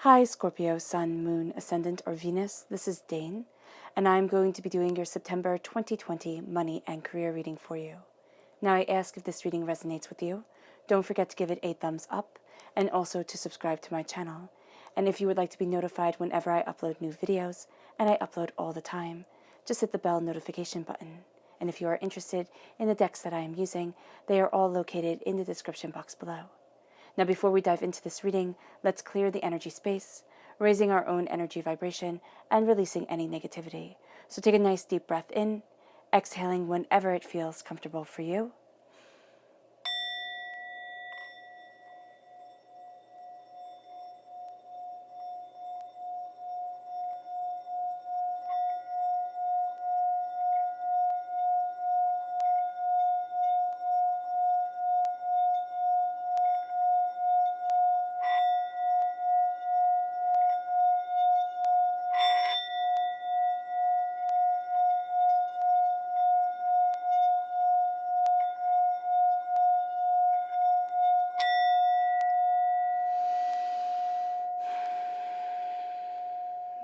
Hi Scorpio, Sun, Moon, Ascendant, or Venus. This is Dane, and I'm going to be doing your September 2020 money and career reading for you. Now I ask if this reading resonates with you. Don't forget to give it a thumbs up, and also to subscribe to my channel. And if you would like to be notified whenever I upload new videos, and I upload all the time, just hit the bell notification button. And if you are interested in the decks that I am using, they are all located in the description box below. Now, before we dive into this reading, let's clear the energy space, raising our own energy vibration and releasing any negativity. So take a nice deep breath in, exhaling whenever it feels comfortable for you.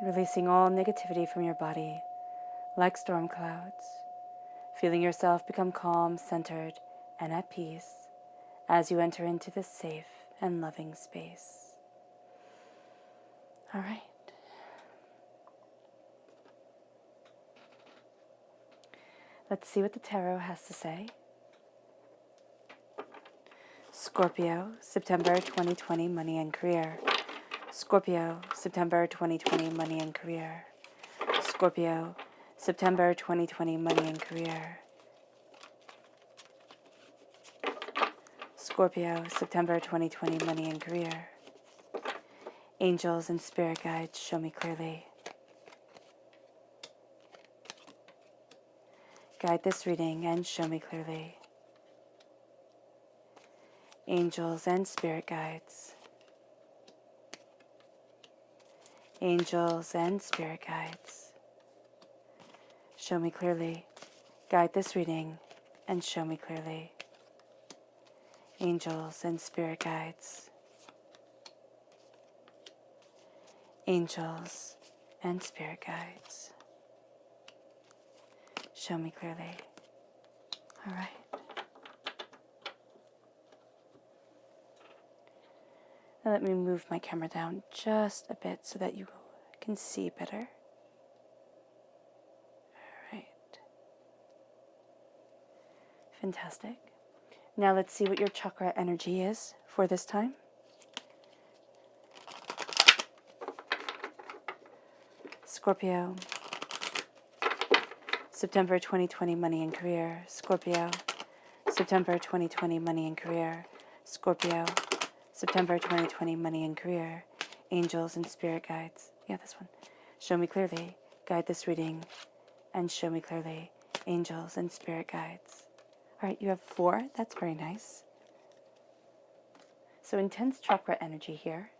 Releasing all negativity from your body, like storm clouds, feeling yourself become calm, centered, and at peace as you enter into this safe and loving space. All right. Let's see what the tarot has to say. Scorpio, September 2020 money and career. Scorpio, September 2020 money and career. Scorpio, September 2020 money and career. Scorpio, September 2020 money and career. Angels and spirit guides, show me clearly. Guide this reading and show me clearly. Angels and spirit guides. Angels and spirit guides, show me clearly. Guide this reading and show me clearly. Angels and spirit guides. Angels and spirit guides, show me clearly. All right. Now let me move my camera down just a bit so that you can see better. All right. Fantastic. Now let's see what your chakra energy is for this time. Scorpio, September 2020 money and career. Scorpio, September 2020 money and career. Scorpio, September 2020 money and career. Angels and spirit guides. Yeah, this one. Show me clearly. Guide this reading and show me clearly. Angels and spirit guides. All right, you have 4. That's very nice. So intense chakra energy here.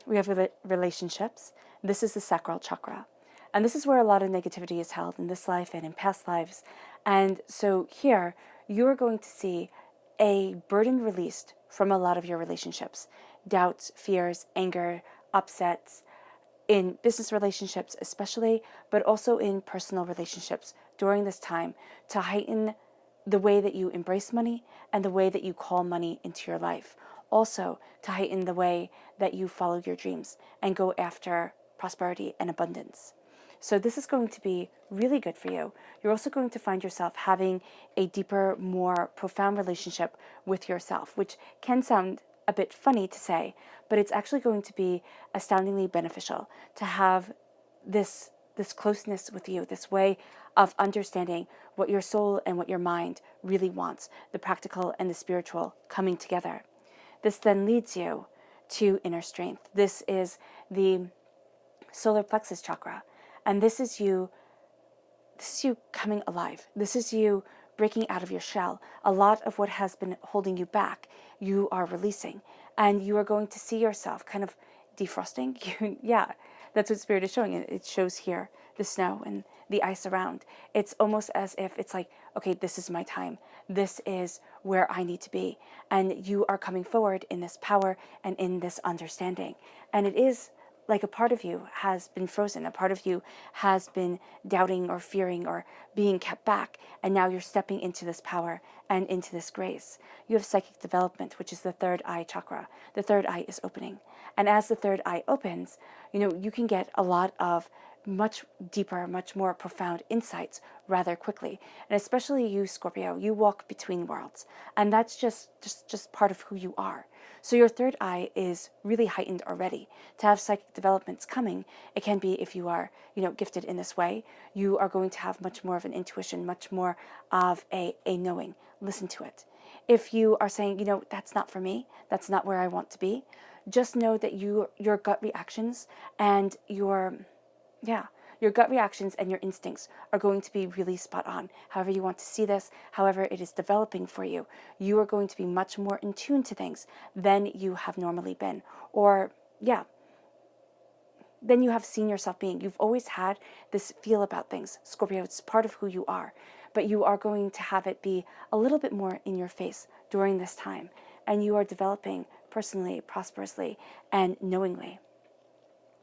We have relationships. This is the sacral chakra. And this is where a lot of negativity is held in this life and in past lives. And so here, you're going to see a burden released from a lot of your relationships. Doubts, fears, anger, upsets, in business relationships especially, but also in personal relationships during this time, to heighten the way that you embrace money and the way that you call money into your life. Also, to heighten the way that you follow your dreams and go after prosperity and abundance. So this is going to be really good for you. You're also going to find yourself having a deeper, more profound relationship with yourself, which can sound a bit funny to say, but it's actually going to be astoundingly beneficial to have this closeness with you, this way of understanding what your soul and what your mind really wants, the practical and the spiritual coming together. This then leads you to inner strength. This is the solar plexus chakra. And this is you coming alive. This is you breaking out of your shell. A lot of what has been holding you back, you are releasing. And you are going to see yourself kind of defrosting. Yeah, that's what Spirit is showing. It shows here the snow and the ice around. It's almost as if it's like, okay, this is my time. This is where I need to be. And you are coming forward in this power and in this understanding. And it is like a part of you has been frozen, a part of you has been doubting or fearing or being kept back, and now you're stepping into this power and into this grace. You have psychic development, which is the third eye chakra. The third eye is opening. And as the third eye opens, you can get a lot of much deeper, much more profound insights rather quickly. And especially you, Scorpio, you walk between worlds. And that's just part of who you are. So your third eye is really heightened already. To have psychic developments coming, it can be if you are, gifted in this way, you are going to have much more of an intuition, much more of a knowing. Listen to it. If you are saying, that's not for me, that's not where I want to be, just know that your gut reactions and your gut reactions and your instincts are going to be really spot on. However you want to see this, however it is developing for you, you are going to be much more in tune to things than you have normally been. Or, than you have seen yourself being. You've always had this feel about things. Scorpio, it's part of who you are. But you are going to have it be a little bit more in your face during this time. And you are developing personally, prosperously, and knowingly.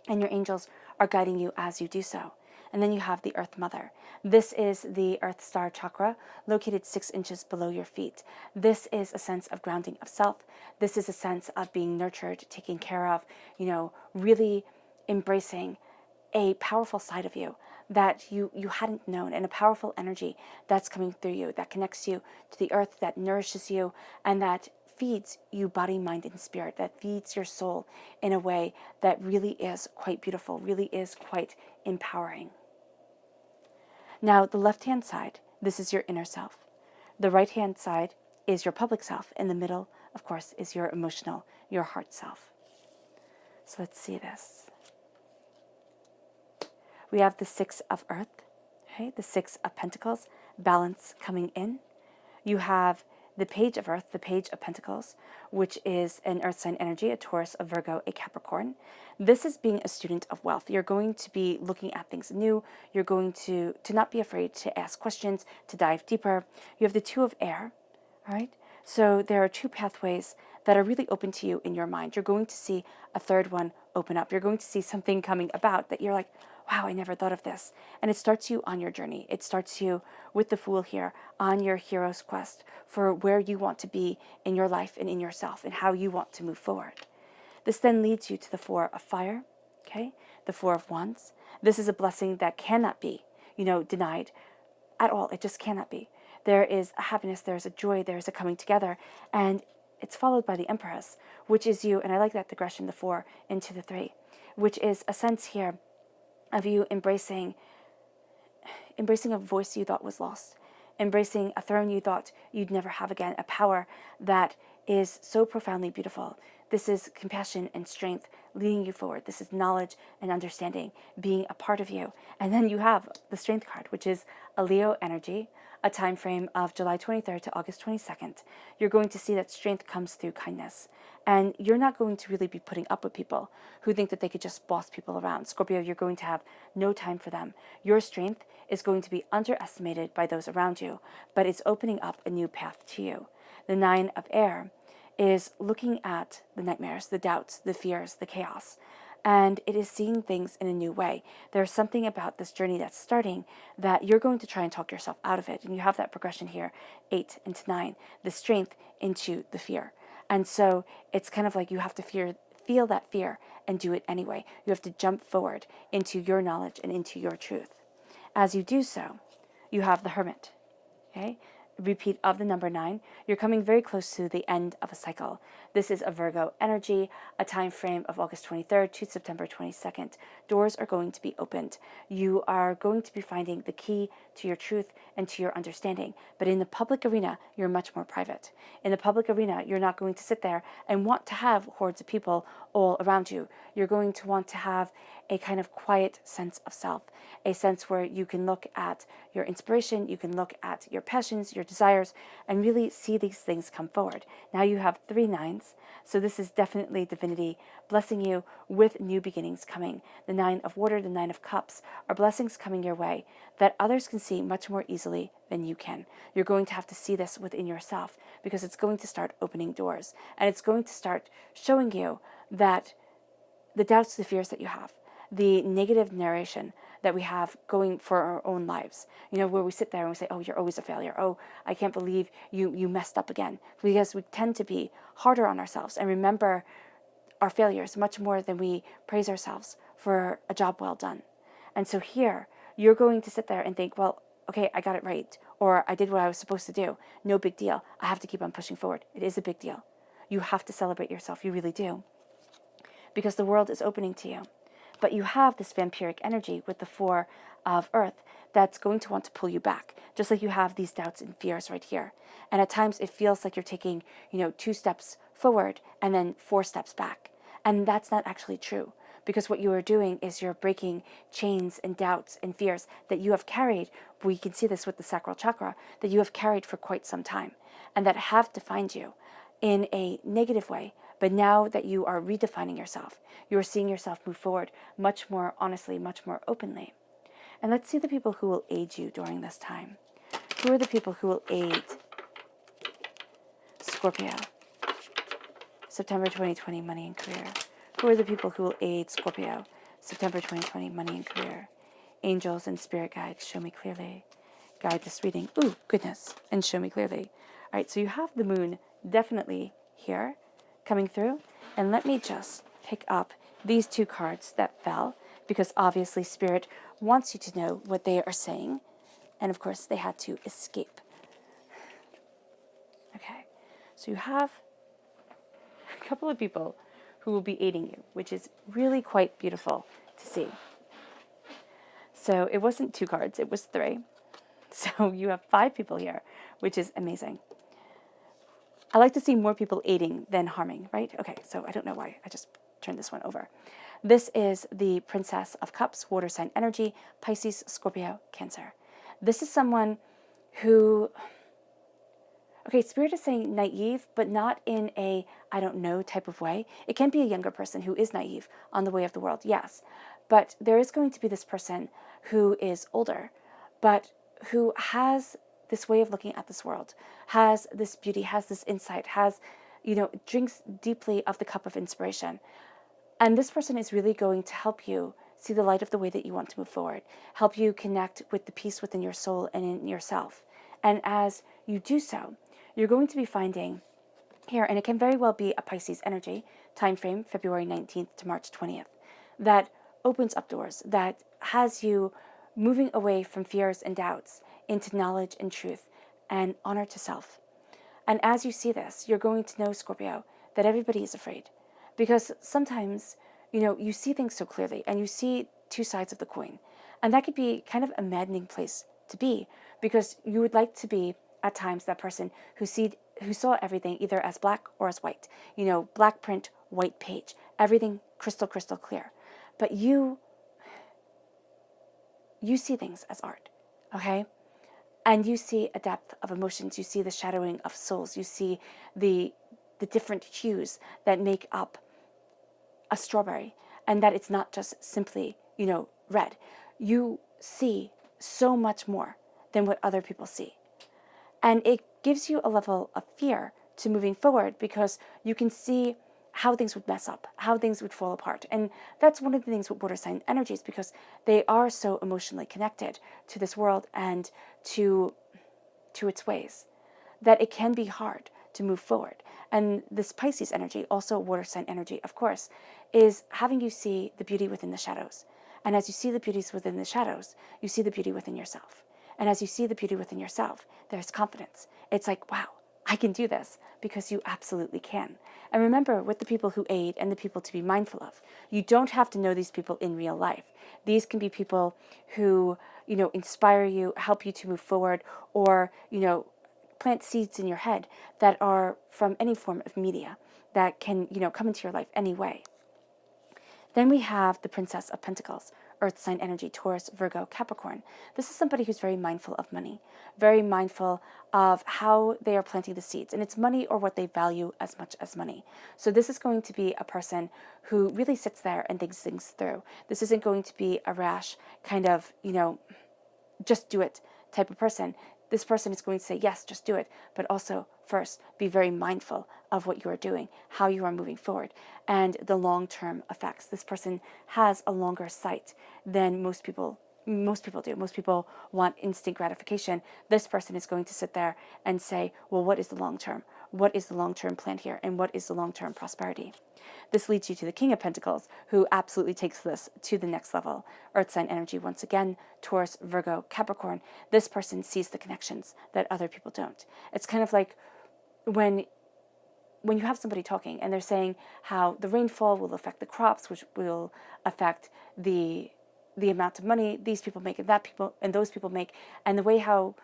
And your angels are guiding you as you do so. And then you have the Earth Mother. This is the Earth Star Chakra, located 6 inches below your feet. This is a sense of grounding of self. This is a sense of being nurtured, taken care of, really embracing a powerful side of you that you hadn't known, and a powerful energy that's coming through you, that connects you to the earth, that nourishes you, and that feeds you body, mind, and spirit, that feeds your soul in a way that really is quite beautiful, really is quite empowering. Now, the left-hand side, this is your inner self. The right-hand side is your public self. In the middle, of course, is your emotional, your heart self. So let's see this. We have the 6 of Earth, okay? The 6 of Pentacles, balance coming in. You have the Page of Earth, the Page of Pentacles, which is an Earth sign energy, a Taurus, a Virgo, a Capricorn. This is being a student of wealth. You're going to be looking at things new. You're going to not be afraid to ask questions, to dive deeper. You have the 2 of Air, all right? So there are 2 pathways that are really open to you in your mind. You're going to see a third one open up. You're going to see something coming about that you're like, wow, I never thought of this. And it starts you on your journey. It starts you with the Fool here on your hero's quest for where you want to be in your life and in yourself and how you want to move forward. This then leads you to the 4 of Fire, okay? The 4 of Wands. This is a blessing that cannot be, denied at all. It just cannot be. There is a happiness, there's a joy, there's a coming together, and it's followed by the Empress, which is you, and I like that digression, the 4 into the 3, which is a sense here of you embracing a voice you thought was lost, embracing a throne you thought you'd never have again, a power that is so profoundly beautiful. This is compassion and strength leading you forward. This is knowledge and understanding being a part of you. And then you have the Strength card, which is a Leo energy, a time frame of July 23rd to August 22nd. You're going to see that strength comes through kindness. And you're not going to really be putting up with people who think that they could just boss people around. Scorpio, you're going to have no time for them. Your strength is going to be underestimated by those around you, but it's opening up a new path to you. The 9 of Air is looking at the nightmares, the doubts, the fears, the chaos, and it is seeing things in a new way. There's something about this journey that's starting that you're going to try and talk yourself out of it, and you have that progression here, 8 into 9, the strength into the fear. And so it's kind of like you have to feel that fear and do it anyway. You have to jump forward into your knowledge and into your truth. As you do so, you have the Hermit, okay? Repeat of the number 9. You're coming very close to the end of a cycle. This is a Virgo energy, a time frame of August 23rd to September 22nd. Doors are going to be opened. You are going to be finding the key to your truth and to your understanding. But in the public arena, you're much more private. In the public arena, you're not going to sit there and want to have hordes of people all around you. You're going to want to have a kind of quiet sense of self, a sense where you can look at your inspiration, you can look at your passions, your desires, and really see these things come forward. Now you have 3 9s, so this is definitely divinity blessing you with new beginnings coming. The 9 of Water, the 9 of Cups are blessings coming your way that others can see much more easily than you can. You're going to have to see this within yourself, because it's going to start opening doors, and it's going to start showing you that the doubts, the fears that you have, the negative narration that we have going for our own lives, where we sit there and we say, oh, you're always a failure. Oh, I can't believe you messed up again. Because we tend to be harder on ourselves and remember our failures much more than we praise ourselves for a job well done. And so here, you're going to sit there and think, well, okay, I got it right, or I did what I was supposed to do. No big deal. I have to keep on pushing forward. It is a big deal. You have to celebrate yourself. You really do. Because the world is opening to you. But you have this vampiric energy with the Four of Earth that's going to want to pull you back, just like you have these doubts and fears right here. And at times it feels like you're taking, 2 steps forward and then 4 steps back. And that's not actually true, because what you are doing is you're breaking chains and doubts and fears that you have carried. We can see this with the sacral chakra, that you have carried for quite some time, and that have defined you in a negative way. But now that you are redefining yourself, you are seeing yourself move forward much more honestly, much more openly. And let's see the people who will aid you during this time. Who are the people who will aid Scorpio? September 2020, money and career. Who are the people who will aid Scorpio? September 2020, money and career. Angels and spirit guides, show me clearly. Guide this reading. Ooh, goodness. And show me clearly. All right, so you have the moon definitely here coming through. And let me just pick up these 2 cards that fell, because obviously Spirit wants you to know what they are saying. And of course, they had to escape. Okay, so you have a couple of people who will be aiding you, which is really quite beautiful to see. So it wasn't 2 cards, it was 3. So you have 5 people here, which is amazing. I like to see more people aiding than harming, right? Okay, so I don't know why I just turned this one over. This is the Princess of Cups, water sign energy, Pisces, Scorpio, Cancer. This is someone who, okay, Spirit is saying naive, but not in a I don't know type of way. It can be a younger person who is naive on the way of the world, yes. But there is going to be this person who is older, but who has this way of looking at this world, has this beauty, has this insight, has, drinks deeply of the cup of inspiration. And this person is really going to help you see the light of the way that you want to move forward, help you connect with the peace within your soul and in yourself. And as you do so, you're going to be finding here, and it can very well be a Pisces energy, time frame, February 19th to March 20th, that opens up doors, that has you moving away from fears and doubts into knowledge and truth and honor to self. And as you see this, you're going to know, Scorpio, that everybody is afraid. Because sometimes, you see things so clearly and you see 2 sides of the coin. And that could be kind of a maddening place to be, because you would like to be, at times, that person who saw everything either as black or as white. Black print, white page, everything crystal clear. But you see things as art, okay? And you see a depth of emotions. You see the shadowing of souls. You see the different hues that make up a strawberry, and that it's not just simply, red. You see so much more than what other people see. And it gives you a level of fear to moving forward, because you can see how things would mess up, how things would fall apart. And that's one of the things with water sign energies, because they are so emotionally connected to this world and to its ways, that it can be hard to move forward. And this Pisces energy, also water sign energy, of course, is having you see the beauty within the shadows. And as you see the beauties within the shadows, you see the beauty within yourself. And as you see the beauty within yourself, there's confidence. It's like, wow, I can do this, because you absolutely can. And remember, with the people who aid and the people to be mindful of, you don't have to know these people in real life. These can be people who, inspire you, help you to move forward, or, plant seeds in your head that are from any form of media that can, come into your life anyway. Then we have the Princess of Pentacles, Earth sign energy, Taurus, Virgo, Capricorn. This is somebody who's very mindful of money, very mindful of how they are planting the seeds. And it's money or what they value as much as money. So this is going to be a person who really sits there and thinks things through. This isn't going to be a rash kind of, just do it type of person, this person is going to say, yes, just do it, but also first be very mindful of what you are doing, how you are moving forward, and the long-term effects. This person has a longer sight than most people do. Most people want instant gratification. This person is going to sit there and say, well, what is the long term? What is the long-term plan here? And what is the long-term prosperity? This leads you to the King of Pentacles, who absolutely takes this to the next level. Earth sign energy, once again, Taurus, Virgo, Capricorn. This person sees the connections that other people don't. It's kind of like when you have somebody talking and they're saying how the rainfall will affect the crops, which will affect the amount of money these people make and that people and those people make, and the way how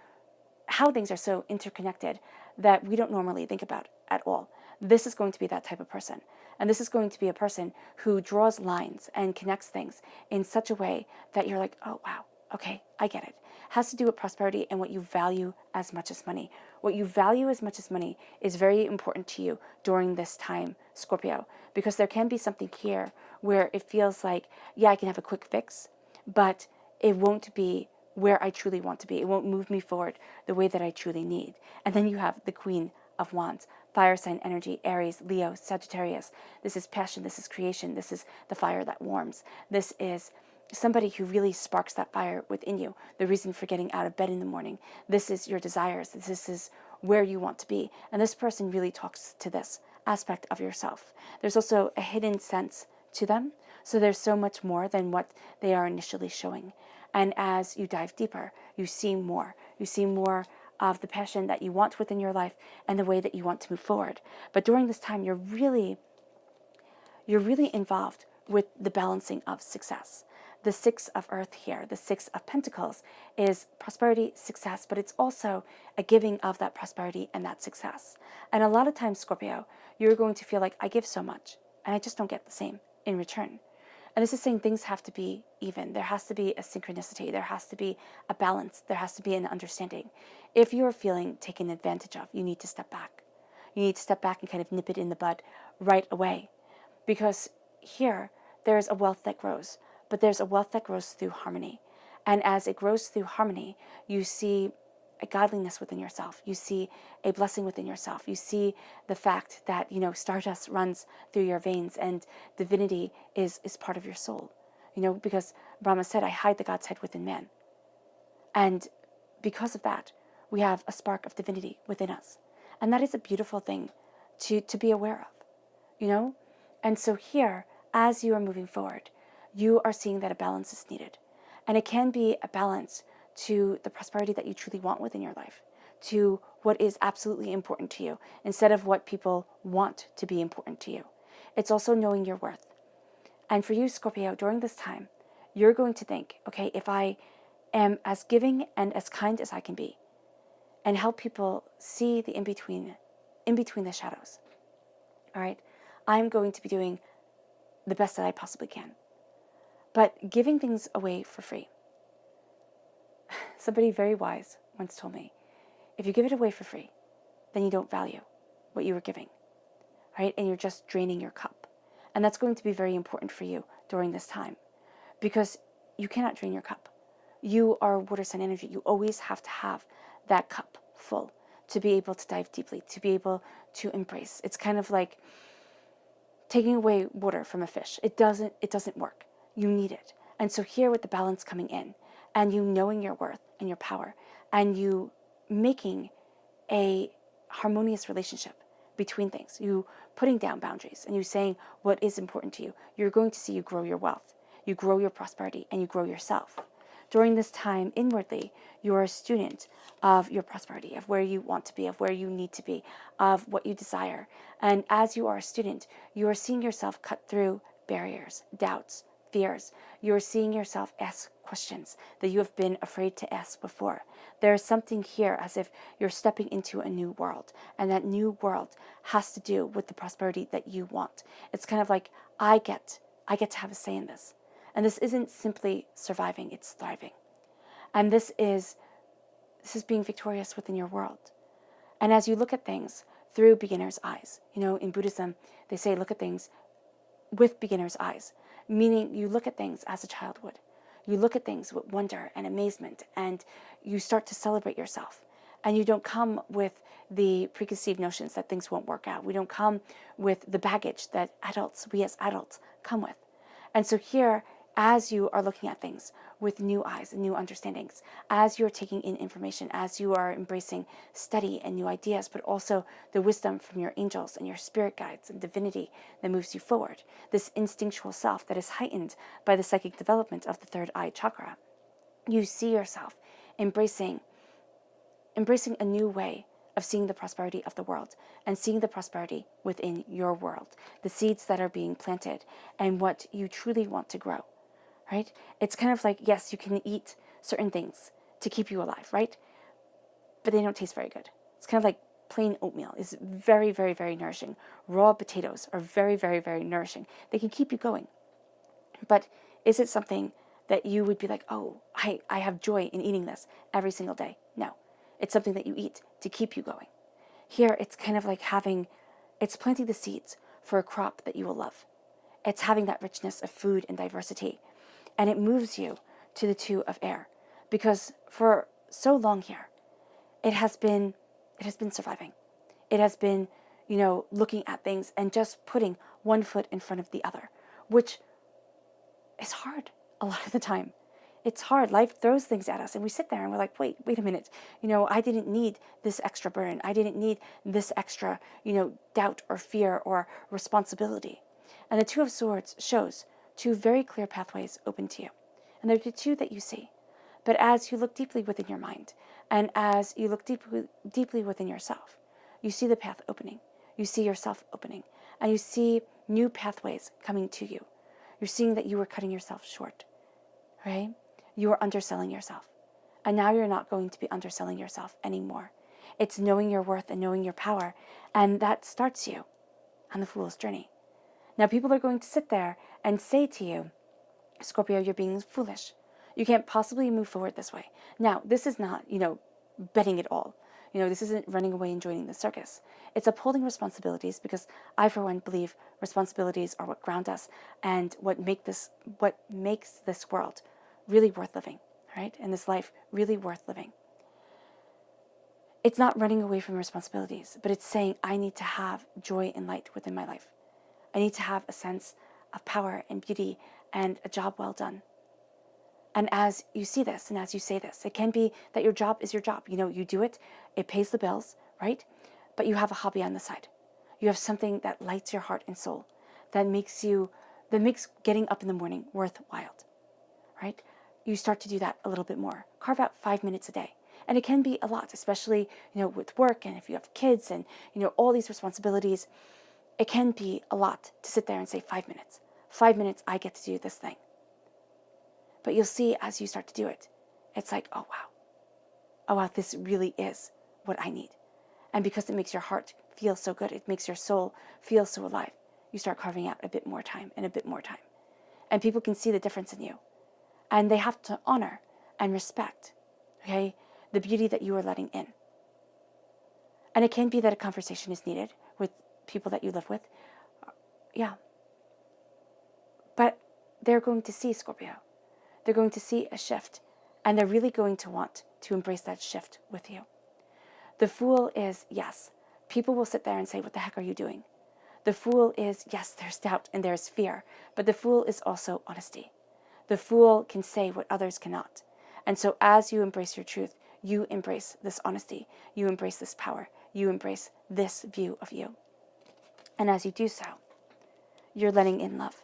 things are so interconnected that we don't normally think about at all. This is going to be that type of person. And this is going to be a person who draws lines and connects things in such a way that you're like, oh, wow, okay, I get it. Has to do with prosperity and what you value as much as money. What you value as much as money is very important to you during this time, Scorpio, because there can be something here where it feels like, yeah, I can have a quick fix, but it won't be where I truly want to be. It won't move me forward the way that I truly need. And then you have the Queen of Wands, fire sign energy, Aries, Leo, Sagittarius. This is passion, this is creation, this is the fire that warms. This is somebody who really sparks that fire within you, the reason for getting out of bed in the morning. This is your desires, this is where you want to be. And this person really talks to this aspect of yourself. There's also a hidden sense to them, so there's so much more than what they are initially showing. And as you dive deeper, you see more. You see more of the passion that you want within your life and the way that you want to move forward. But during this time, you're really involved with the balancing of success. The Six of Earth here, the Six of Pentacles, is prosperity, success, but it's also a giving of that prosperity and that success. And a lot of times, Scorpio, you're going to feel like, I give so much, and I just don't get the same in return. And this is saying things have to be even. There has to be a synchronicity. There has to be a balance. There has to be an understanding. If you're feeling taken advantage of, you need to step back. You need to step back and kind of nip it in the bud right away. Because here, there's a wealth that grows, but there's a wealth that grows through harmony. And as it grows through harmony, you see a godliness within yourself. You see a blessing within yourself. You see the fact that, stardust runs through your veins and divinity is part of your soul. Because Brahma said, I hide the God's head within man. And because of that, we have a spark of divinity within us. And that is a beautiful thing to be aware of, And so here, as you are moving forward, you are seeing that a balance is needed. And it can be a balance to the prosperity that you truly want within your life, to what is absolutely important to you, instead of what people want to be important to you. It's also knowing your worth. And for you, Scorpio, during this time, you're going to think, okay, if I am as giving and as kind as I can be, and help people see the in between the shadows, all right, I'm going to be doing the best that I possibly can. But giving things away for free. Somebody very wise once told me, if you give it away for free, then you don't value what you were giving, right? And you're just draining your cup. And that's going to be very important for you during this time, because you cannot drain your cup. You are water sign energy. You always have to have that cup full to be able to dive deeply, to be able to embrace. It's kind of like taking away water from a fish. It doesn't work. You need it. And so here with the balance coming in, and you knowing your worth and your power, and you making a harmonious relationship between things, you putting down boundaries, and you saying what is important to you, you're going to see you grow your wealth, you grow your prosperity, and you grow yourself. During this time, inwardly, you're a student of your prosperity, of where you want to be, of where you need to be, of what you desire. And as you are a student, you are seeing yourself cut through barriers, doubts, fears. You're seeing yourself ask questions that you have been afraid to ask before. There is something here as if you're stepping into a new world, and that new world has to do with the prosperity that you want. It's kind of like, I get to have a say in this. And this isn't simply surviving, it's thriving. And this is being victorious within your world. And as you look at things through beginner's eyes, in Buddhism, they say look at things with beginner's eyes, meaning you look at things as a child would. You look at things with wonder and amazement, and you start to celebrate yourself. And you don't come with the preconceived notions that things won't work out. We don't come with the baggage that we as adults come with. And so here, as you are looking at things with new eyes and new understandings, as you're taking in information, as you are embracing study and new ideas, but also the wisdom from your angels and your spirit guides and divinity that moves you forward, this instinctual self that is heightened by the psychic development of the third eye chakra, you see yourself embracing a new way of seeing the prosperity of the world and seeing the prosperity within your world, the seeds that are being planted and what you truly want to grow, right? It's kind of like, yes, you can eat certain things to keep you alive, right? But they don't taste very good. It's kind of like plain oatmeal is very, very, very nourishing. Raw potatoes are very, very, very nourishing. They can keep you going. But is it something that you would be like, oh, I have joy in eating this every single day? No. It's something that you eat to keep you going. Here, it's kind of like it's planting the seeds for a crop that you will love. It's having that richness of food and diversity. And it moves you to the two of air. Because for so long here, it has been surviving. It has been, looking at things and just putting one foot in front of the other, which is hard a lot of the time. It's hard. Life throws things at us and we sit there and we're like, wait a minute. I didn't need this extra burden. I didn't need this extra, doubt or fear or responsibility. And the Two of Swords shows two very clear pathways open to you. And they're the two that you see. But as you look deeply within your mind and as you look deeply within yourself, you see the path opening. You see yourself opening and you see new pathways coming to you. You're seeing that you were cutting yourself short, right? You are underselling yourself. And now you're not going to be underselling yourself anymore. It's knowing your worth and knowing your power. And that starts you on the Fool's journey. Now people are going to sit there and say to you, Scorpio, you're being foolish. You can't possibly move forward this way. Now, this is not, betting it all. This isn't running away and joining the circus. It's upholding responsibilities because I, for one, believe responsibilities are what ground us and what makes this world really worth living, right? And this life really worth living. It's not running away from responsibilities, but it's saying I need to have joy and light within my life. I need to have a sense of power and beauty and a job well done. And as you see this and as you say this, it can be that your job is your job. You do it, it pays the bills, right? But you have a hobby on the side. You have something that lights your heart and soul, that makes getting up in the morning worthwhile, right? You start to do that a little bit more. Carve out 5 minutes a day. And it can be a lot, especially, with work and if you have kids and, all these responsibilities. It can be a lot to sit there and say 5 minutes. 5 minutes, I get to do this thing. But you'll see as you start to do it, it's like, oh wow, this really is what I need. And because it makes your heart feel so good, it makes your soul feel so alive, you start carving out a bit more time and a bit more time. And people can see the difference in you. And they have to honor and respect, okay, the beauty that you are letting in. And it can be that a conversation is needed with people that you live with. Yeah. But they're going to see, Scorpio. They're going to see a shift. And they're really going to want to embrace that shift with you. The Fool is, yes, people will sit there and say, what the heck are you doing? The Fool is, yes, there's doubt and there's fear. But the Fool is also honesty. The Fool can say what others cannot. And so as you embrace your truth, you embrace this honesty. You embrace this power. You embrace this view of you. And as you do so, you're letting in love.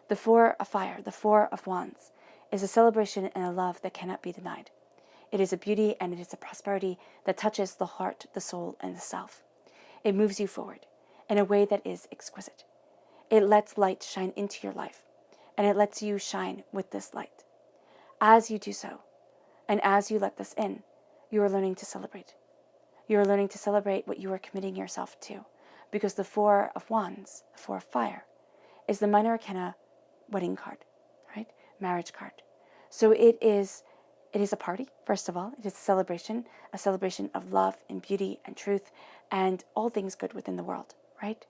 The Four of Fire, the Four of Wands, is a celebration and a love that cannot be denied. It is a beauty and it is a prosperity that touches the heart, the soul, and the self. It moves you forward in a way that is exquisite. It lets light shine into your life, and it lets you shine with this light. As you do so, and as you let this in, you are learning to celebrate. You are learning to celebrate what you are committing yourself to, because the Four of Wands, the Four of Fire, is the minor arcana wedding card, right? Marriage card. So it is a party, first of all. It is a celebration of love and beauty and truth and all things good within the world, right?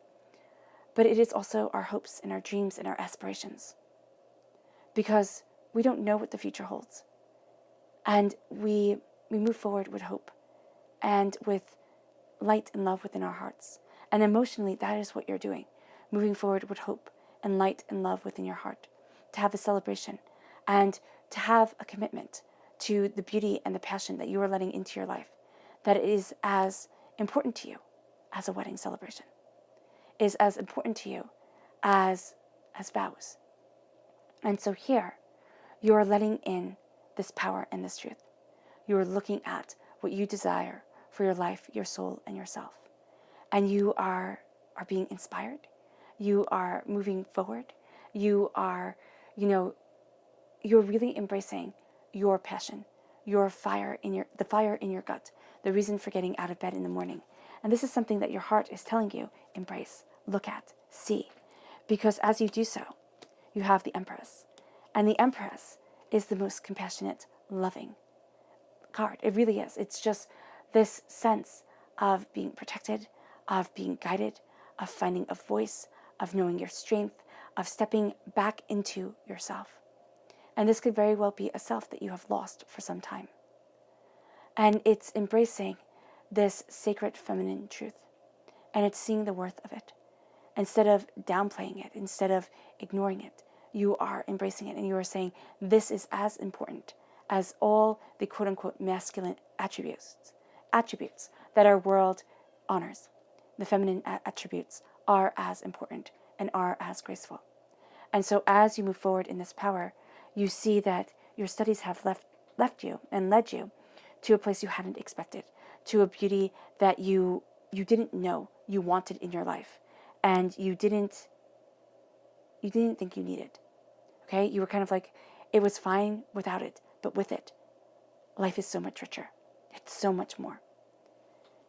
But it is also our hopes and our dreams and our aspirations. Because we don't know what the future holds. And we move forward with hope and with light and love within our hearts. And emotionally, that is what you're doing. Moving forward with hope and light and love within your heart. To have a celebration and to have a commitment to the beauty and the passion that you are letting into your life. That is as important to you as a wedding celebration. Is as important to you as vows. And so here, you are letting in this power and this truth. You are looking at what you desire for your life, your soul, and yourself. And you are being inspired. You are moving forward. You are, you're really embracing your passion, your fire the fire in your gut, the reason for getting out of bed in the morning. And this is something that your heart is telling you, embrace, look at, see. Because as you do so, you have the Empress. And the Empress is the most compassionate, loving card. It really is. It's just this sense of being protected, of being guided, of finding a voice, of knowing your strength, of stepping back into yourself. And this could very well be a self that you have lost for some time. And it's embracing this sacred feminine truth. And it's seeing the worth of it. Instead of downplaying it, instead of ignoring it, you are embracing it and you are saying, this is as important as all the quote-unquote masculine attributes that our world honors. The feminine attributes are as important and are as graceful. And so as you move forward in this power, you see that your studies have left you and led you to a place you hadn't expected, to a beauty that you didn't know you wanted in your life, and you didn't think you needed. Okay? You were kind of like, it was fine without it, but with it, life is so much richer. It's so much more.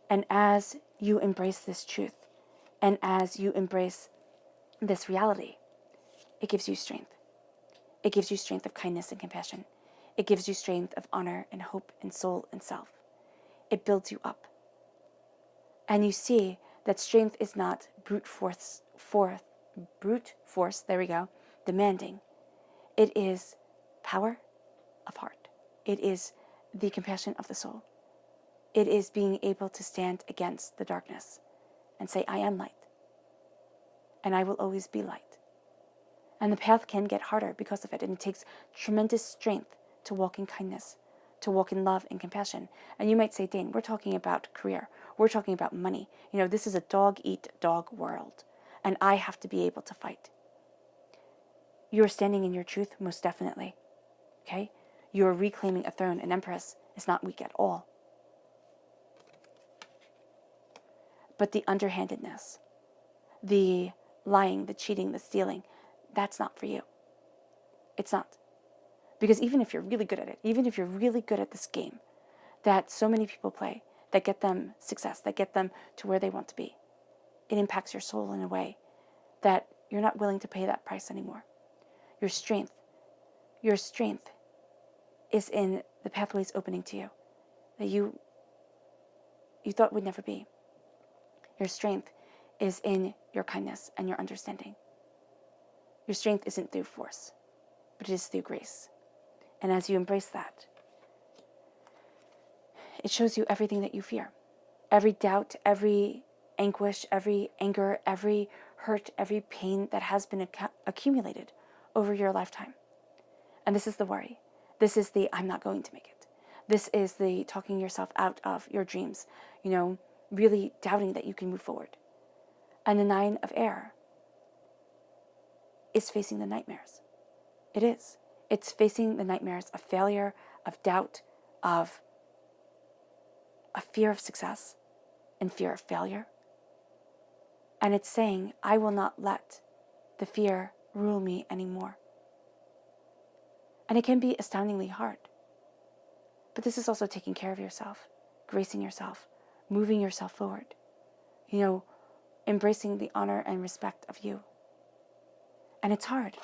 And as you embrace this truth, and as you embrace this reality, it gives you strength. It gives you strength of kindness and compassion. It gives you strength of honor and hope and soul and self. It builds you up. And you see that strength is not brute force, there we go, demanding. It is power of heart. It is the compassion of the soul. It is being able to stand against the darkness and say, I am light. And I will always be light. And the path can get harder because of it. And it takes tremendous strength to walk in kindness, to walk in love and compassion. And you might say, Dane, we're talking about career. We're talking about money. This is a dog-eat-dog world. And I have to be able to fight. You're standing in your truth, most definitely. Okay? You're reclaiming a throne. An Empress is not weak at all. But the underhandedness, the lying, the cheating, the stealing, that's not for you. It's not. Because even if you're really good at it, even if you're really good at this game that so many people play, that get them success, that get them to where they want to be, it impacts your soul in a way that you're not willing to pay that price anymore. Your strength is in the pathways opening to you that you thought would never be. Your strength is in your kindness and your understanding. Your strength isn't through force, but it is through grace. And as you embrace that, it shows you everything that you fear. Every doubt, every anguish, every anger, every hurt, every pain that has been accumulated over your lifetime. And this is the worry. This is the I'm not going to make it. This is the talking yourself out of your dreams, really doubting that you can move forward. And the 9 of air is facing the nightmares. It is. It's facing the nightmares of failure, of doubt, of a fear of success and fear of failure. And it's saying, I will not let the fear rule me anymore. And it can be astoundingly hard. But this is also taking care of yourself, gracing yourself, moving yourself forward, embracing the honor and respect of you. And it's hard.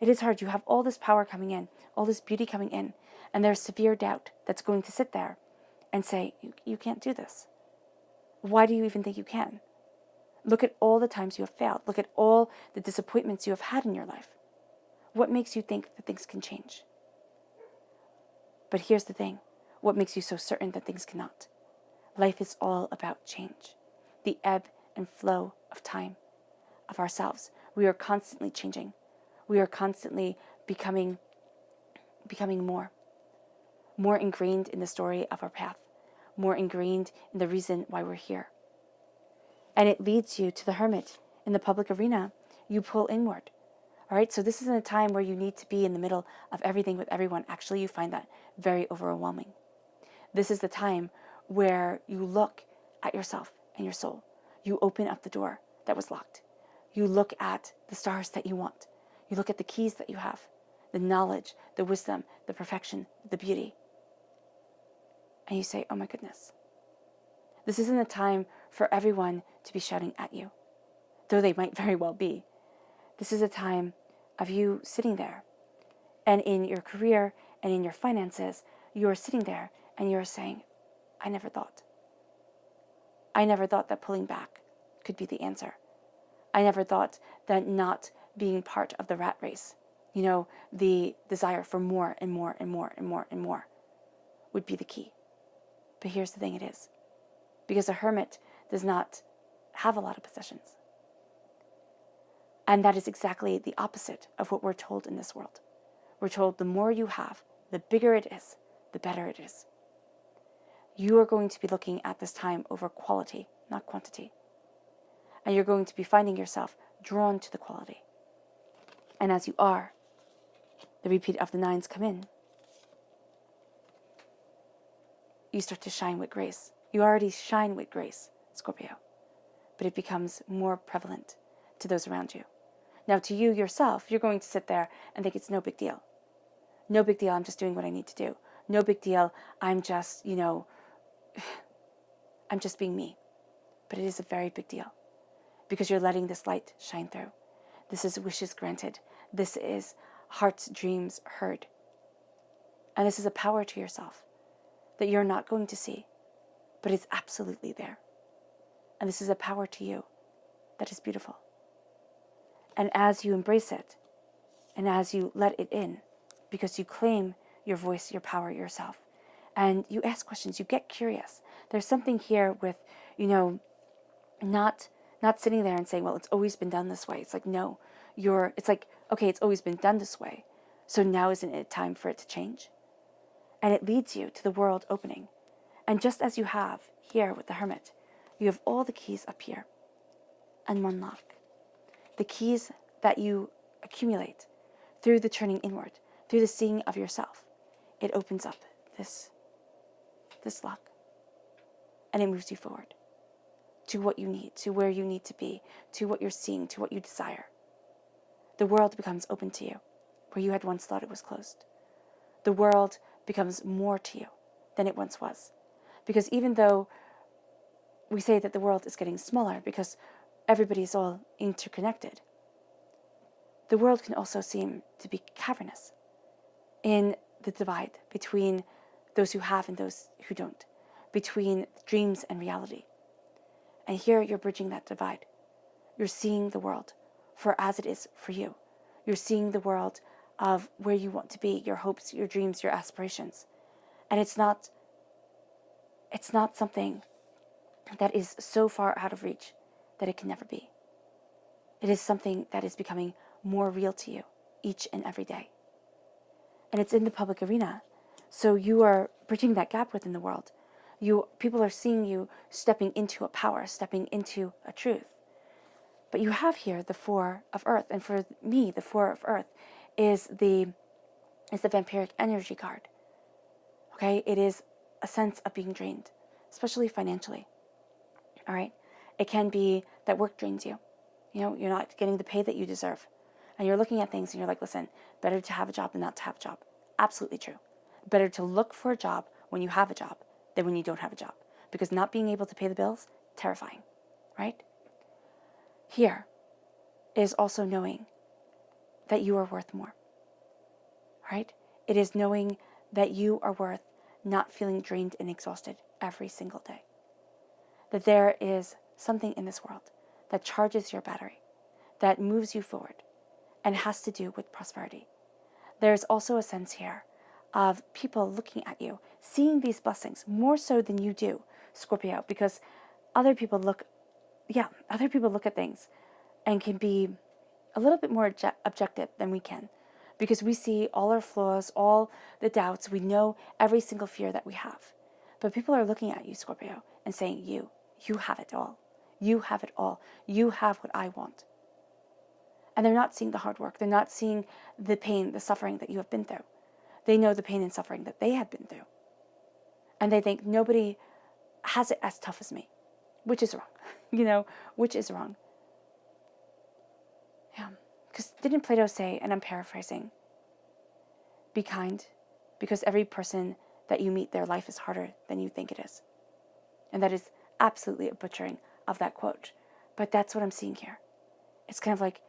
It is hard. You have all this power coming in, all this beauty coming in, and there's severe doubt that's going to sit there and say, you can't do this. Why do you even think you can? Look at all the times you have failed. Look at all the disappointments you have had in your life. What makes you think that things can change? But here's the thing. What makes you so certain that things cannot? Life is all about change. The ebb and flow of time, of ourselves. We are constantly changing. We are constantly becoming more ingrained in the story of our path, more ingrained in the reason why we're here. And it leads you to the hermit. In the public arena, you pull inward. All right, so this isn't a time where you need to be in the middle of everything with everyone. Actually, you find that very overwhelming. This is the time where you look at yourself and your soul. You open up the door that was locked. You look at the stars that you want. You look at the keys that you have, the knowledge, the wisdom, the perfection, the beauty. And you say, oh my goodness. This isn't a time for everyone to be shouting at you, though they might very well be. This is a time of you sitting there. And in your career and in your finances, you're sitting there and you're saying, I never thought. I never thought that pulling back could be the answer. I never thought that not being part of the rat race, the desire for more and more and more and more and more would be the key. But here's the thing, it is. Because a hermit does not have a lot of possessions. And that is exactly the opposite of what we're told in this world. We're told the more you have, the bigger it is, the better it is. You are going to be looking at this time over quality, not quantity. And you're going to be finding yourself drawn to the quality. And as you are, the repeat of the nines come in. You start to shine with grace. You already shine with grace, Scorpio. But it becomes more prevalent to those around you. Now, to you yourself, you're going to sit there and think it's no big deal. No big deal, I'm just doing what I need to do. No big deal, I'm just, I'm just being me. But it is a very big deal because you're letting this light shine through. This is wishes granted. This is heart's dreams heard. And this is a power to yourself that you're not going to see, but it's absolutely there. And this is a power to you that is beautiful. And as you embrace it, and as you let it in, because you claim your voice, your power, yourself, and you ask questions, you get curious. There's something here with, not sitting there and saying, well, it's always been done this way. It's like, no, it's like, okay, it's always been done this way. So now isn't it time for it to change? And it leads you to the world opening. And just as you have here with the hermit, you have all the keys up here and one lock. The keys that you accumulate through the turning inward, through the seeing of yourself. It opens up this lock. And it moves you forward to what you need, to where you need to be, to what you're seeing, to what you desire. The world becomes open to you, where you had once thought it was closed. The world becomes more to you than it once was. Because even though we say that the world is getting smaller because everybody is all interconnected, the world can also seem to be cavernous in the divide between those who have and those who don't, between dreams and reality. And here you're bridging that divide. You're seeing the world for as it is for you. You're seeing the world of where you want to be, your hopes, your dreams, your aspirations. And it's not something that is so far out of reach that it can never be. It is something that is becoming more real to you each and every day. And it's in the public arena. So you are bridging that gap within the world. People are seeing you stepping into a power, stepping into a truth. But you have here the Four of Earth. And for me, the Four of Earth is the vampiric energy card. Okay? It is a sense of being drained, especially financially. All right? It can be that work drains you. You're not getting the pay that you deserve. And you're looking at things and you're like, listen, better to have a job than not to have a job. Absolutely true. Better to look for a job when you have a job than when you don't have a job. Because not being able to pay the bills, terrifying, right? Here is also knowing that you are worth more, right? It is knowing that you are worth not feeling drained and exhausted every single day. That there is something in this world that charges your battery, that moves you forward, and has to do with prosperity. There's also a sense here of people looking at you, seeing these blessings more so than you do, Scorpio, because other people look at things and can be a little bit more objective than we can, because we see all our flaws, all the doubts, we know every single fear that we have. But people are looking at you, Scorpio, and saying, you have it all. You have it all. You have what I want. And they're not seeing the hard work. They're not seeing the pain, the suffering that you have been through. They know the pain and suffering that they have been through. And they think nobody has it as tough as me, which is wrong, which is wrong. Yeah, because didn't Plato say, and I'm paraphrasing, be kind, because every person that you meet, their life is harder than you think it is. And that is absolutely a butchering of that quote. But that's what I'm seeing here. It's kind of like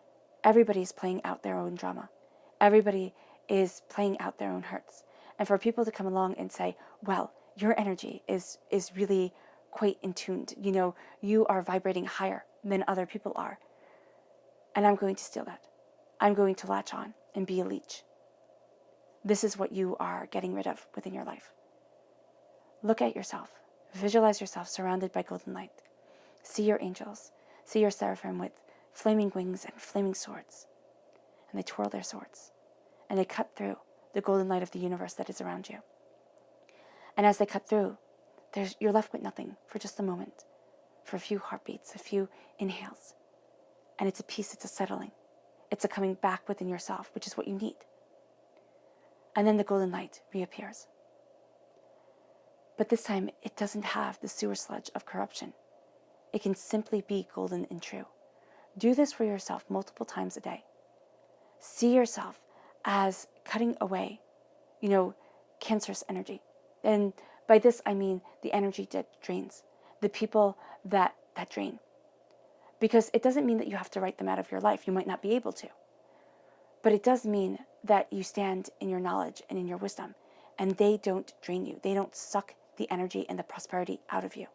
everybody's playing out their own drama. Everybody is playing out their own hurts. And for people to come along and say, well, your energy is really quite in tuned. You are vibrating higher than other people are. And I'm going to steal that. I'm going to latch on and be a leech. This is what you are getting rid of within your life. Look at yourself. Visualize yourself surrounded by golden light. See your angels. See your seraphim with flaming wings and flaming swords. And they twirl their swords. And they cut through the golden light of the universe that is around you. And as they cut through, you're left with nothing for just a moment, for a few heartbeats, a few inhales. And it's a peace, it's a settling. It's a coming back within yourself, which is what you need. And then the golden light reappears. But this time, it doesn't have the sewer sludge of corruption. It can simply be golden and true. Do this for yourself multiple times a day. See yourself as cutting away, cancerous energy. And by this, I mean the energy that drains, the people that drain. Because it doesn't mean that you have to write them out of your life. You might not be able to. But it does mean that you stand in your knowledge and in your wisdom, and they don't drain you. They don't suck the energy and the prosperity out of you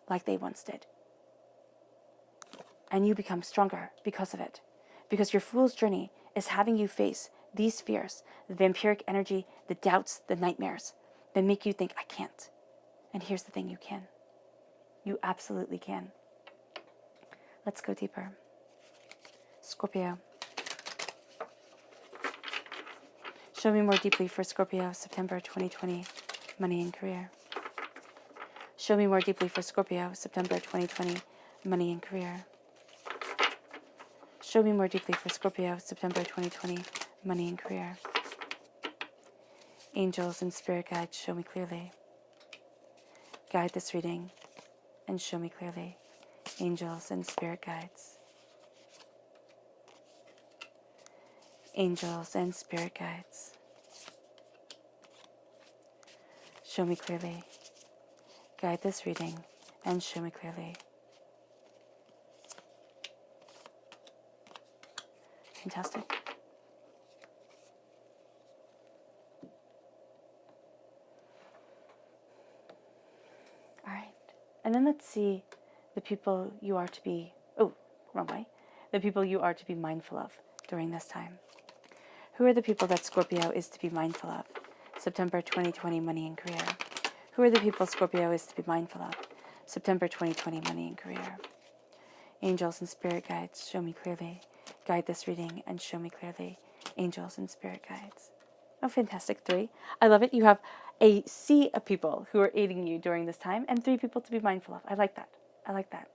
like they once did. And you become stronger because of it. Because your fool's journey is having you face these fears, the vampiric energy, the doubts, the nightmares that make you think, I can't. And here's the thing, you can. You absolutely can. Let's go deeper. Scorpio. Show me more deeply for Scorpio, September 2020, money and career. Show me more deeply for Scorpio, September 2020, money and career. Show me more deeply for Scorpio, September 2020, money and career. Angels and spirit guides, show me clearly. Guide this reading and show me clearly. Angels and spirit guides. Angels and spirit guides. Show me clearly. Guide this reading and show me clearly. Fantastic. All right. And then let's see the people you are to be, wrong way. The people you are to be mindful of during this time. Who are the people that Scorpio is to be mindful of? September 2020, money and career. Who are the people Scorpio is to be mindful of? September 2020, money and career. Angels and spirit guides, show me clearly. Guide this reading and show me clearly. Angels and spirit guides. Oh, fantastic. 3. I love it. You have a sea of people who are aiding you during this time and 3 people to be mindful of. I like that. I like that.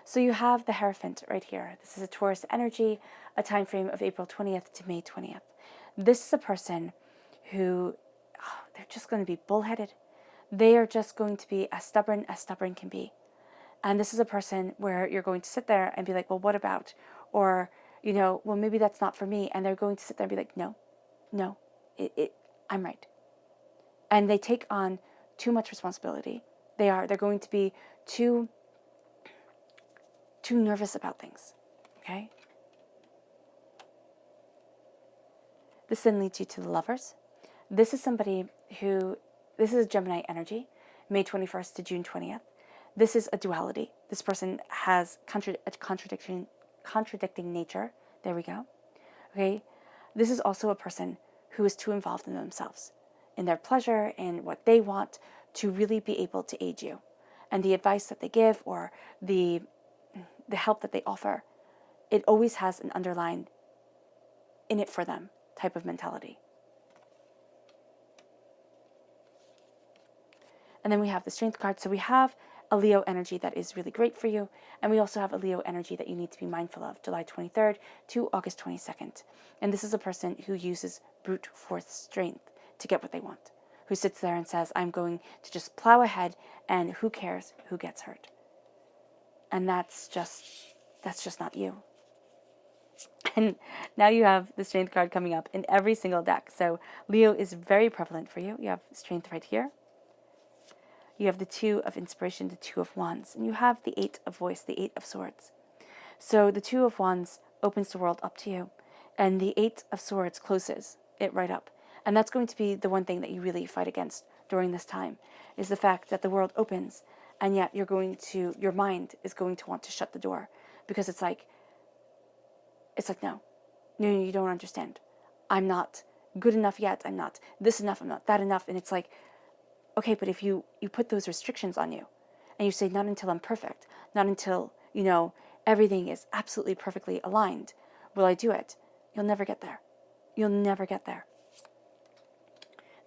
So you have the Hierophant right here. This is a Taurus energy, a time frame of April 20th to May 20th. This is a person who, they're just going to be bullheaded. They are just going to be as stubborn can be. And this is a person where you're going to sit there and be like, well, what about? Or, well, maybe that's not for me. And they're going to sit there and be like, no, I'm right. And they take on too much responsibility. They're going to be too nervous about things. Okay? This then leads you to the Lovers. This is somebody this is a Gemini energy, May 21st to June 20th. This is a duality. This person has a contradicting nature. There we go. Okay? this is also a person who is too involved in themselves, in their pleasure, in what they want, to really be able to aid you. And the advice that they give, or the help that they offer, it always has an underlying in it for them type of mentality. And then we have the Strength card. So we have a Leo energy that is really great for you. And we also have a Leo energy that you need to be mindful of, July 23rd to August 22nd. And this is a person who uses brute force strength to get what they want, who sits there and says, I'm going to just plow ahead, and who cares who gets hurt. And that's just not you. And now you have the Strength card coming up in every single deck. So Leo is very prevalent for you. You have Strength right here. You have the Two of Inspiration, the Two of Wands, and you have the Eight of Voice, the Eight of Swords. So the Two of Wands opens the world up to you, and the Eight of Swords closes it right up. And that's going to be the one thing that you really fight against during this time, is the fact that the world opens, and yet your mind is going to want to shut the door, because it's like, no, you don't understand. I'm not good enough yet. I'm not this enough. I'm not that enough. And it's like, okay, but if you put those restrictions on you, and you say, not until I'm perfect, not until, everything is absolutely perfectly aligned, will I do it? You'll never get there. You'll never get there.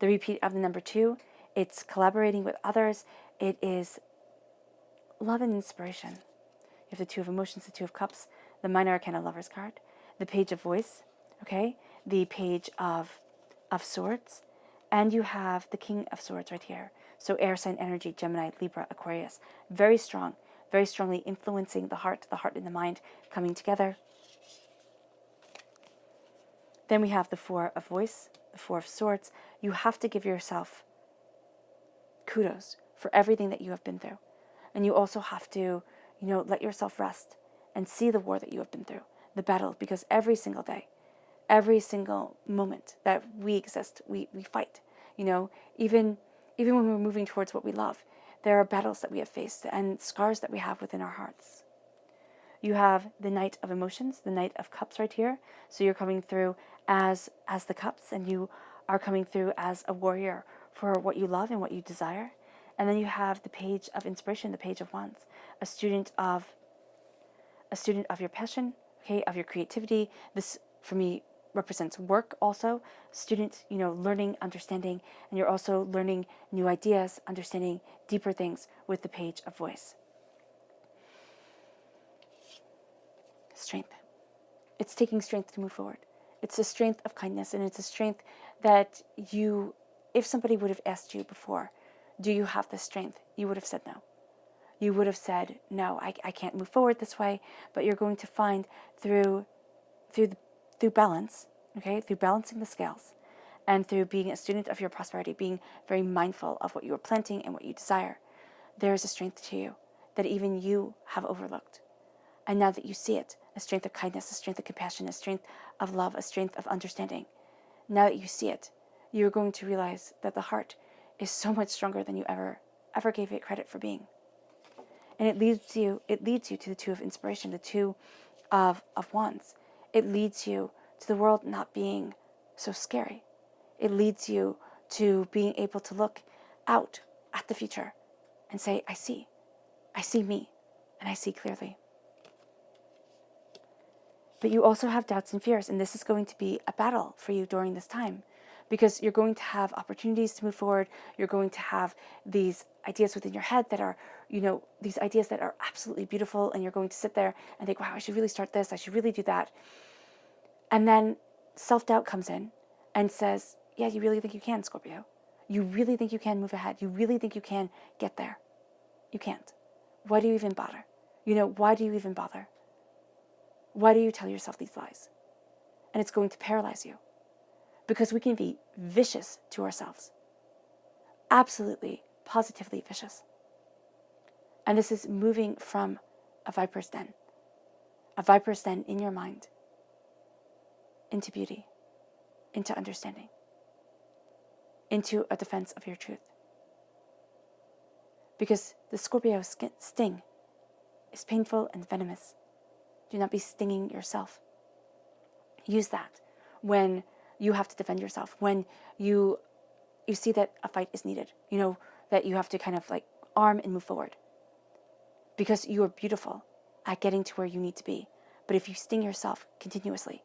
The repeat of the number 2, it's collaborating with others. It is love and inspiration. You have the Two of Emotions, the Two of Cups, the Minor Arcana Lovers card, the Page of Voice, okay, the Page of Swords, and you have the King of Swords right here. So air sign energy, Gemini, Libra, Aquarius. Very strong, very strongly influencing the heart and the mind coming together. Then we have the Four of Voice, the Four of Swords. You have to give yourself kudos for everything that you have been through. And you also have to, let yourself rest and see the war that you have been through, the battle, because every single day, every single moment that we exist, we fight. Even when we're moving towards what we love, there are battles that we have faced and scars that we have within our hearts. You have the Knight of Emotions, the Knight of Cups right here. So you're coming through as the cups, and you are coming through as a warrior for what you love and what you desire. And then you have the Page of Inspiration, the Page of Wands, a student of your passion, okay, of your creativity. This, for me, represents work also. Student, learning, understanding, and you're also learning new ideas, understanding deeper things with the Page of Voice. Strength. It's taking strength to move forward. It's a strength of kindness, and it's a strength that if somebody would have asked you before, do you have this strength? You would have said no. You would have said, no, I can't move forward this way, but you're going to find through balance, okay, through balancing the scales, and through being a student of your prosperity, being very mindful of what you are planting and what you desire, there is a strength to you that even you have overlooked. And now that you see it, a strength of kindness, a strength of compassion, a strength of love, a strength of understanding, now that you see it, you're going to realize that the heart is so much stronger than you ever gave it credit for being. And it leads you to the Two of Inspiration, the Two of Wands. It leads you to the world not being so scary. It leads you to being able to look out at the future and say, I see me, and I see clearly. But you also have doubts and fears, and this is going to be a battle for you during this time, because you're going to have opportunities to move forward. You're going to have these ideas within your head that are, these ideas that are absolutely beautiful, and you're going to sit there and think, wow, I should really start this, I should really do that. And then self-doubt comes in and says, yeah, you really think you can, Scorpio? You really think you can move ahead? You really think you can get there? You can't. Why do you even bother? Why do you even bother? Why do you tell yourself these lies? And it's going to paralyze you, because we can be vicious to ourselves. Absolutely, positively vicious. And this is moving from a viper's den in your mind, into beauty, into understanding, into a defense of your truth. Because the Scorpio sting is painful and venomous. Do not be stinging yourself. Use that. when you have to defend yourself, when you see that a fight is needed, that you have to kind of like arm and move forward. Because you are beautiful at getting to where you need to be. But if you sting yourself continuously,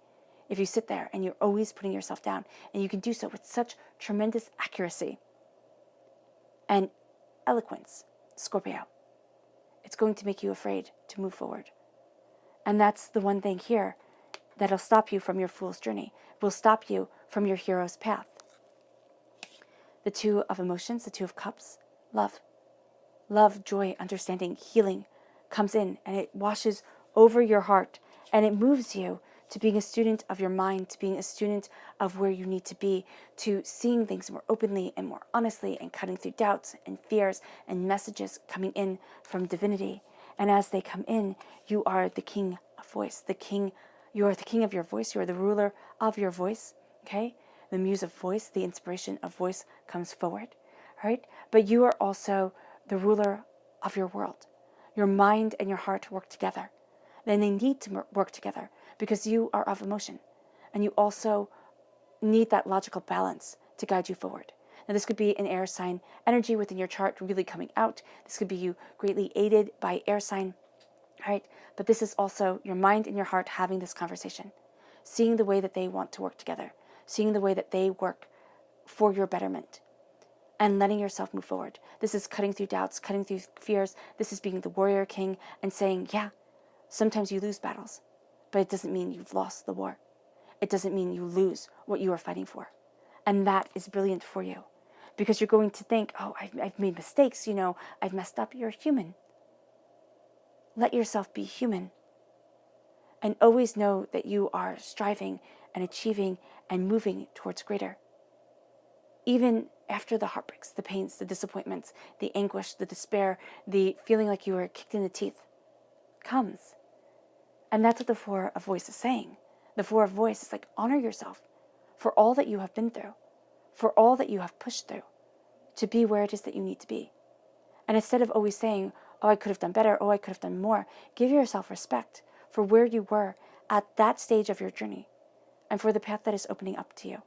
if you sit there and you're always putting yourself down, and you can do so with such tremendous accuracy and eloquence, Scorpio, it's going to make you afraid to move forward. And that's the one thing here that'll stop you from your fool's journey, will stop you from your hero's path. The Two of Emotions, the Two of Cups, love. Love, joy, understanding, healing comes in, and it washes over your heart, and it moves you to being a student of your mind, to being a student of where you need to be, to seeing things more openly and more honestly, and cutting through doubts and fears and messages coming in from divinity. And as they come in, you are the king of voice, you are the king of your voice, you are the ruler of your voice, okay? The muse of voice, the inspiration of voice comes forward, right? But you are also the ruler of your world. Your mind and your heart work together. Then they need to work together because you are of emotion. And you also need that logical balance to guide you forward. Now, this could be an air sign energy within your chart really coming out. This could be you greatly aided by air sign, right? But this is also your mind and your heart having this conversation, seeing the way that they want to work together, seeing the way that they work for your betterment, and letting yourself move forward. This is cutting through doubts, cutting through fears. This is being the warrior king and saying, yeah, sometimes you lose battles, but it doesn't mean you've lost the war. It doesn't mean you lose what you are fighting for. And that is brilliant for you, because you're going to think, oh, I've made mistakes, I've messed up. You're human. Let yourself be human. And always know that you are striving and achieving and moving towards greater. Even after the heartbreaks, the pains, the disappointments, the anguish, the despair, the feeling like you were kicked in the teeth comes. And that's what the Four of Voice is saying. The Four of Voice is like, honor yourself for all that you have been through, for all that you have pushed through, to be where it is that you need to be. And instead of always saying, oh, I could have done better, oh, I could have done more, give yourself respect for where you were at that stage of your journey and for the path that is opening up to you.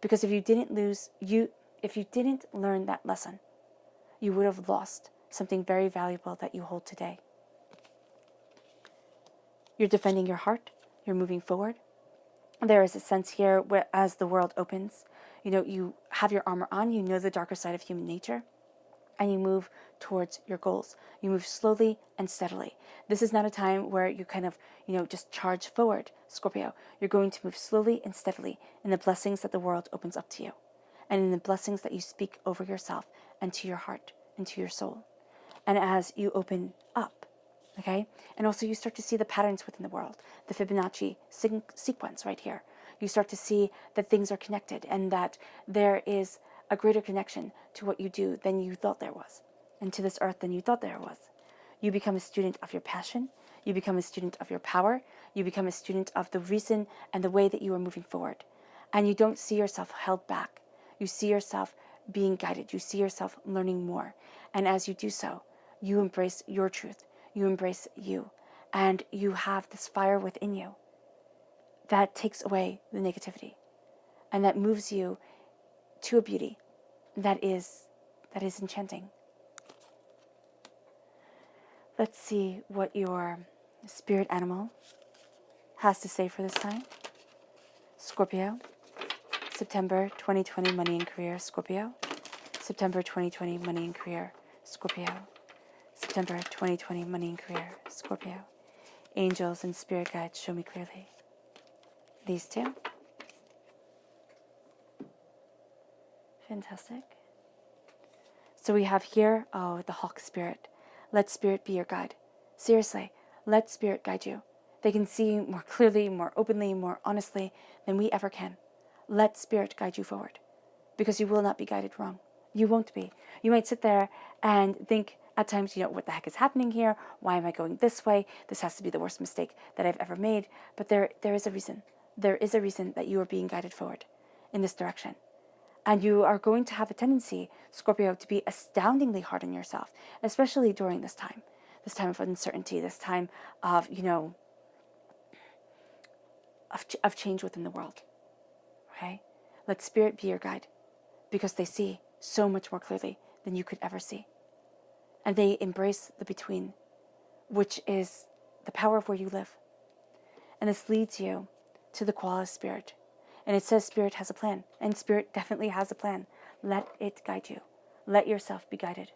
Because if you didn't learn that lesson, you would have lost something very valuable that you hold today. You're defending your heart. You're moving forward. There is a sense here where, as the world opens, you have your armor on, you know the darker side of human nature, and you move towards your goals. You move slowly and steadily. This is not a time where you kind of, just charge forward, Scorpio. You're going to move slowly and steadily in the blessings that the world opens up to you, and in the blessings that you speak over yourself and to your heart and to your soul. And as you open up, okay, and also you start to see the patterns within the world, the Fibonacci sequence right here. You start to see that things are connected and that there is a greater connection to what you do than you thought there was, and to this earth than you thought there was. You become a student of your passion. You become a student of your power. You become a student of the reason and the way that you are moving forward. And you don't see yourself held back. You see yourself being guided. You see yourself learning more. And as you do so, you embrace your truth. You embrace you. And you have this fire within you that takes away the negativity and that moves you to a beauty that is enchanting. Let's see what your spirit animal has to say for this time. Scorpio, September 2020 money and career, Scorpio. September 2020 money and career, Scorpio. September 2020 money and career, Scorpio. Angels and spirit guides show me clearly. These two. Fantastic. So we have here, the hawk spirit. Let spirit be your guide. Seriously, let spirit guide you. They can see more clearly, more openly, more honestly than we ever can. Let spirit guide you forward, because you will not be guided wrong. You won't be. You might sit there and think at times, what the heck is happening here? Why am I going this way? This has to be the worst mistake that I've ever made. But there is a reason. There is a reason that you are being guided forward in this direction. And you are going to have a tendency, Scorpio, to be astoundingly hard on yourself, especially during this time of uncertainty, this time of, of change within the world. okay? Let Spirit be your guide, because they see so much more clearly than you could ever see. And they embrace the between, which is the power of where you live. And this leads you to the Koala Spirit. And it says Spirit has a plan, and Spirit definitely has a plan. Let it guide you. Let yourself be guided.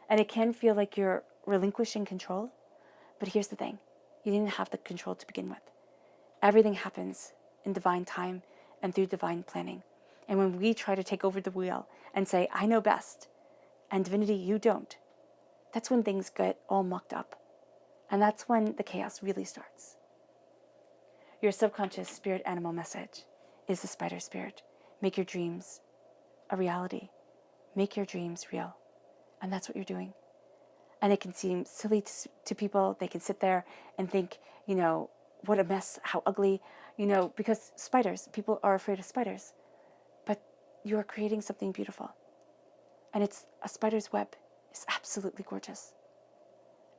And it can feel like you're relinquishing control, but here's the thing. You didn't have the control to begin with. Everything happens in divine time and through divine planning. And when we try to take over the wheel and say, I know best, and divinity, you don't, that's when things get all mucked up. And that's when the chaos really starts. Your subconscious spirit animal message is the spider spirit. Make your dreams a reality. Make your dreams real. And that's what you're doing. And it can seem silly to people. They can sit there and think, what a mess, how ugly, because spiders, people are afraid of spiders. But you are creating something beautiful. And it's a spider's web. It's absolutely gorgeous.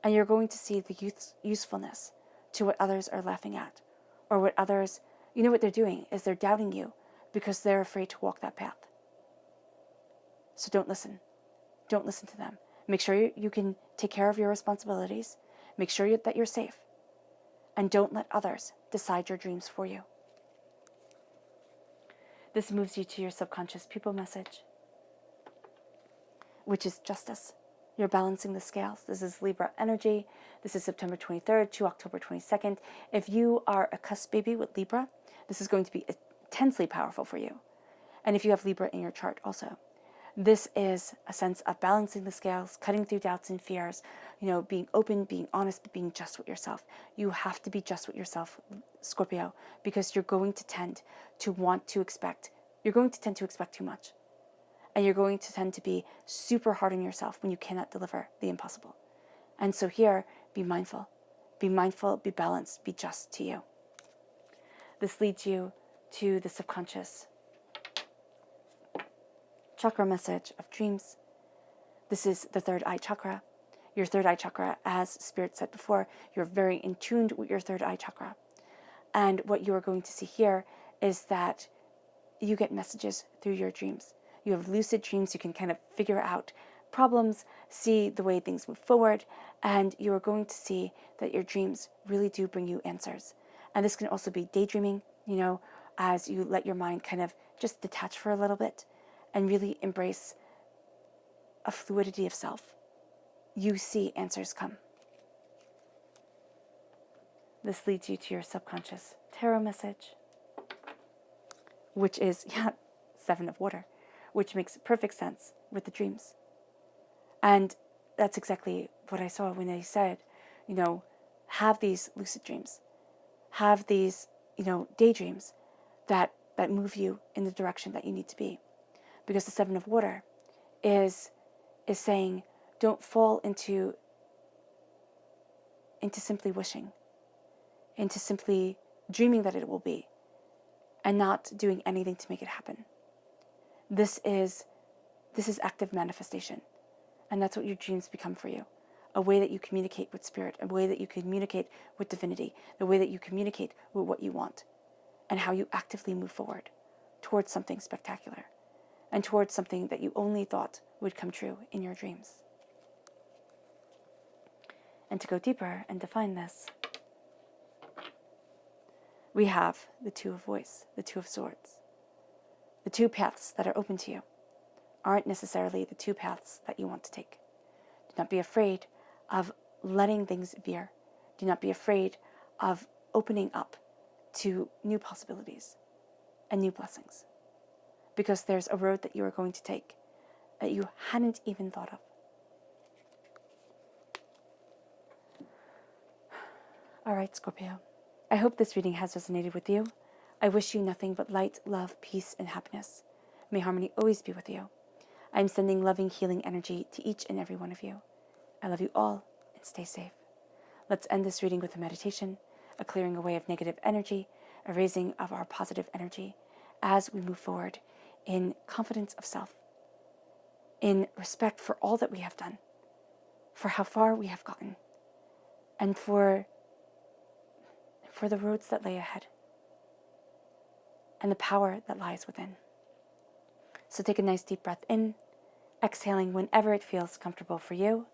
And you're going to see the usefulness to what others are laughing at. Or what others, what they're doing is they're doubting you because they're afraid to walk that path. So don't listen. Don't listen to them. Make sure you can take care of your responsibilities. Make sure that you're safe. And don't let others decide your dreams for you. This moves you to your subconscious people message, which is justice. You're balancing the scales. This is Libra energy. This is September 23rd to October 22nd. If you are a cusp baby with Libra, this is going to be intensely powerful for you. And if you have Libra in your chart also. This is a sense of balancing the scales, cutting through doubts and fears, being open, being honest, but being just with yourself. You have to be just with yourself, Scorpio, because you're going to tend to expect too much. And you're going to tend to be super hard on yourself when you cannot deliver the impossible. And so here, be mindful. Be mindful, be balanced, be just to you. This leads you to the subconscious chakra message of dreams. This is the third eye chakra. Your third eye chakra, as Spirit said before, you're very in tune with your third eye chakra. And what you are going to see here is that you get messages through your dreams. You have lucid dreams. You can kind of figure out problems, see the way things move forward, and you are going to see that your dreams really do bring you answers. And this can also be daydreaming, as you let your mind kind of just detach for a little bit and really embrace a fluidity of self. You see answers come. This leads you to your subconscious tarot message, which is, Seven of Water, which makes perfect sense with the dreams. And that's exactly what I saw when they said, have these lucid dreams, have these, daydreams that move you in the direction that you need to be. Because the Seven of Water is saying, don't fall into simply wishing, into simply dreaming that it will be, and not doing anything to make it happen. This is active manifestation. And that's what your dreams become for you. A way that you communicate with Spirit, a way that you communicate with divinity, the way that you communicate with what you want, and how you actively move forward towards something spectacular, and towards something that you only thought would come true in your dreams. And to go deeper and define this, we have the Two of Voice, the Two of Swords. The two paths that are open to you aren't necessarily the two paths that you want to take. Do not be afraid of letting things veer. Do not be afraid of opening up to new possibilities and new blessings. Because there's a road that you are going to take that you hadn't even thought of. All right, Scorpio. I hope this reading has resonated with you. I wish you nothing but light, love, peace, and happiness. May harmony always be with you. I am sending loving, healing energy to each and every one of you. I love you all, and stay safe. Let's end this reading with a meditation, a clearing away of negative energy, a raising of our positive energy as we move forward in confidence of self, in respect for all that we have done, for how far we have gotten, and for the roads that lay ahead. and the power that lies within. So take a nice deep breath in, exhaling whenever it feels comfortable for you.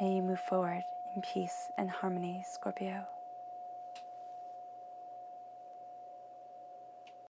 May you move forward in peace and harmony, Scorpio.